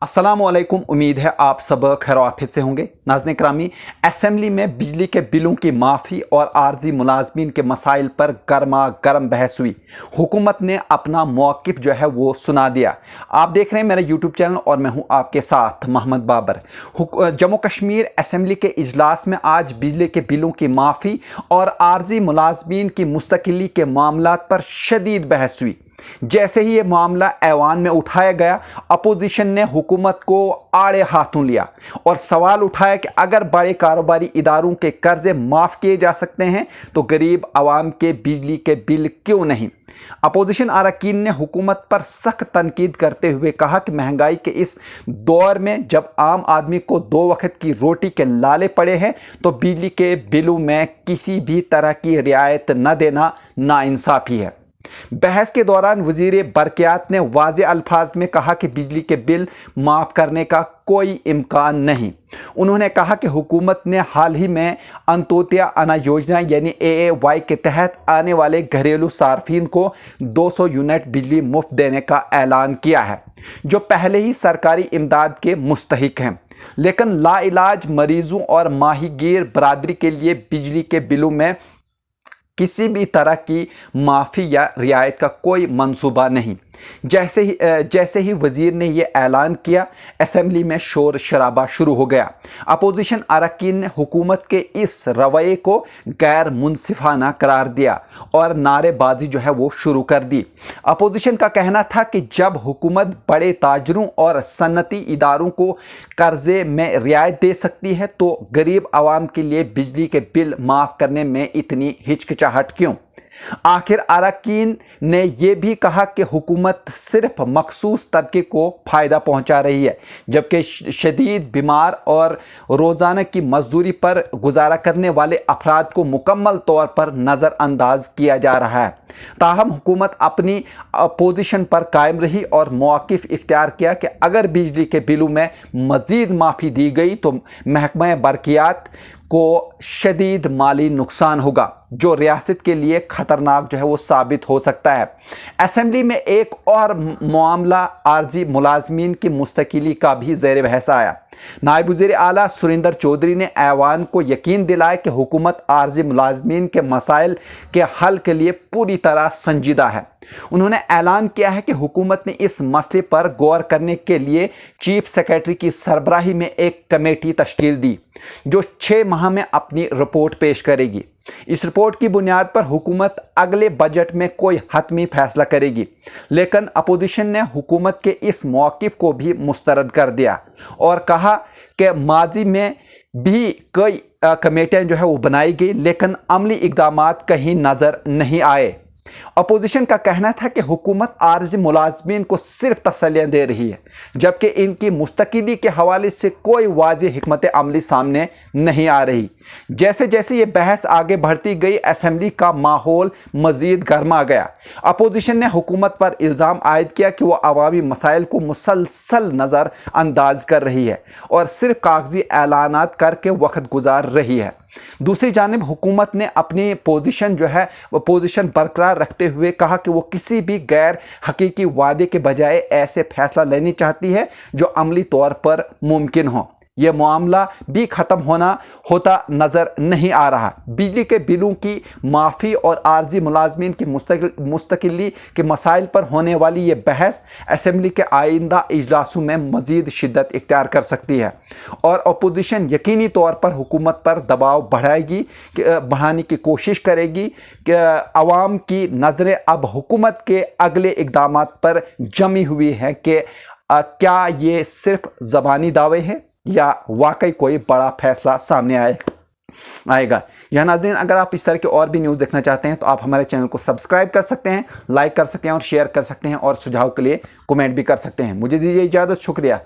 अस्सलामुअलैकुम। उम्मीद है आप सब खैर आफियत से होंगे। नाज़रीन करामी, असेंबली में बिजली के बिलों की माफ़ी और आर्जी मुलाजमीन के मसाइल पर गर्मा गर्म बहस हुई। हुकूमत ने अपना मौक़िफ़ जो है वो सुना दिया। आप देख रहे हैं मेरा यूट्यूब चैनल और मैं हूं आपके साथ मोहम्मद बाबर। जम्मू कश्मीर असेंबली के इजलास में आज बिजली के बिलों की माफ़ी और आर्जी मुलाजमीन की मुस्तकिली के मामलात पर शदीद बहस हुई। जैसे ही ये मामला ऐवान में उठाया गया, अपोजिशन ने हुकूमत को आड़े हाथों लिया और सवाल उठाया कि अगर बड़े कारोबारी इदारों के कर्जे माफ़ किए जा सकते हैं तो गरीब आवाम के बिजली के बिल क्यों नहीं। अपोजिशन अरकान ने हुकूमत पर सख्त तनकीद करते हुए कहा कि महंगाई के इस दौर में जब आम आदमी को 2 वक्त की रोटी के लाले पड़े हैं तो बिजली के बिलों में किसी भी तरह की रियायत न देना नाइंसाफ़ी है। बहस के दौरान वज़ीर बरक़ियात ने वाज़े अल्फाज में कहा कि बिजली के बिल माफ़ करने का कोई इम्कान नहीं। उन्होंने कहा कि हुकूमत ने हाल ही में अंत्योदय अन्न योजना यानी AAY के तहत आने वाले घरेलू सार्फिन को 200 यूनिट बिजली मुफ्त देने का ऐलान किया है, जो पहले ही सरकारी इमदाद के मुस्तहिक हैं। लेकिन लाइलाज मरीजों और माहीगीर बरादरी के लिए बिजली के बिलों में किसी भी तरह की माफ़ी या रियायत का कोई मंसूबा नहीं। जैसे ही वज़ीर ने यह ऐलान किया, असेंबली में शोर शराबा शुरू हो गया। अपोजिशन अरकान ने हुकूमत के इस रवैये को गैर मुनसिफाना करार दिया और नारेबाजी जो है वो शुरू कर दी। अपोजिशन का कहना था कि जब हुकूमत बड़े ताजरों और सन्नती इदारों को कर्जे में रियायत दे सकती है तो गरीब आवाम के लिए बिजली के बिल माफ़ करने में इतनी हिचकिचाहट क्यों। आखिर अरकान ने यह भी कहा कि हुकूमत सिर्फ मखसूस तबके को फ़ायदा पहुंचा रही है, जबकि शदीद बीमार और रोज़ाना की मजदूरी पर गुजारा करने वाले अफराद को मुकम्मल तौर पर नज़रअंदाज किया जा रहा है। ताहम हुकूमत अपनी पोजीशन पर कायम रही और मौक़िफ़ इख्तियार किया कि अगर बिजली के बिलों में मज़ीद माफ़ी दी गई तो महकमा बरक़ियात को शदीद माली नुकसान होगा, जो रियासत के लिए ख़तरनाक जो है वो साबित हो सकता है। असेंबली में एक और मामला आर्जी मुलाजमीन की मुस्तकिली का भी ज़ेर बहस आया। नायब वज़ीर आला सुरेंद्र चौधरी ने ऐवान को यकीन दिलाया कि हुकूमत आर्जी मुलाजमीन के मसाइल के हल के लिए पूरी तरह संजीदा है। उन्होंने ऐलान किया है कि हुकूमत ने इस मसले पर गौर करने के लिए चीफ सेक्रेटरी की सरबराही में एक कमेटी तश्कील दी, जो 6 माह में अपनी रिपोर्ट पेश करेगी। इस रिपोर्ट की बुनियाद पर हुकूमत अगले बजट में कोई हतमी फैसला करेगी। लेकिन अपोजिशन ने हुकूमत के इस मौक़िफ़ को भी मुस्तरद कर दिया और कहा कि माजी में भी कई कमेटियां जो है वो बनाई गई, लेकिन अमली इक़दामात कहीं नज़र नहीं आए। अपोजिशन का कहना था कि हुकूमत आर्जी मुलाजमीन को सिर्फ तसल्लियाँ दे रही है, जबकि इनकी मुस्तकिली के हवाले से कोई वाज़ेह हिकमत अमली सामने नहीं आ रही। जैसे जैसे ये बहस आगे बढ़ती गई, असेंबली का माहौल मज़ीद गर्मा गया। अपोजिशन ने हुकूमत पर इल्ज़ाम आयद किया कि वह अवामी मसाइल को मुसलसल नज़र अंदाज कर रही है और सिर्फ कागजी ऐलानात करके वक्त गुजार रही है। दूसरी जानिब हुकूमत ने अपनी पोजीशन जो है वो पोजीशन बरकरार रखते हुए कहा कि वो किसी भी गैर हकीकी वादे के बजाय ऐसे फैसला लेनी चाहती है जो अमली तौर पर मुमकिन हो। यह मामला भी ख़त्म होता नज़र नहीं आ रहा। बिजली के बिलों की माफ़ी और आर्जी मुलाजमीन की मुस्तकिली के मसाइल पर होने वाली ये बहस असेंबली के आइंदा इजलासों में मज़ीद शिद्दत इख्तियार कर सकती है और अपोजिशन यकीनी तौर पर हुकूमत पर दबाव बढ़ाने की कोशिश करेगी कि आवाम की नज़रें अब हुकूमत के अगले इक़दामात पर जमी हुई हैं कि क्या ये सिर्फ ज़बानी दावे हैं या वाकई कोई बड़ा फैसला सामने आएगा। यह नाज़रीन, अगर आप इस तरह के और भी न्यूज़ देखना चाहते हैं तो आप हमारे चैनल को सब्सक्राइब कर सकते हैं, लाइक कर सकते हैं और शेयर कर सकते हैं और सुझाव के लिए कमेंट भी कर सकते हैं। मुझे दीजिए इजाज़त। शुक्रिया।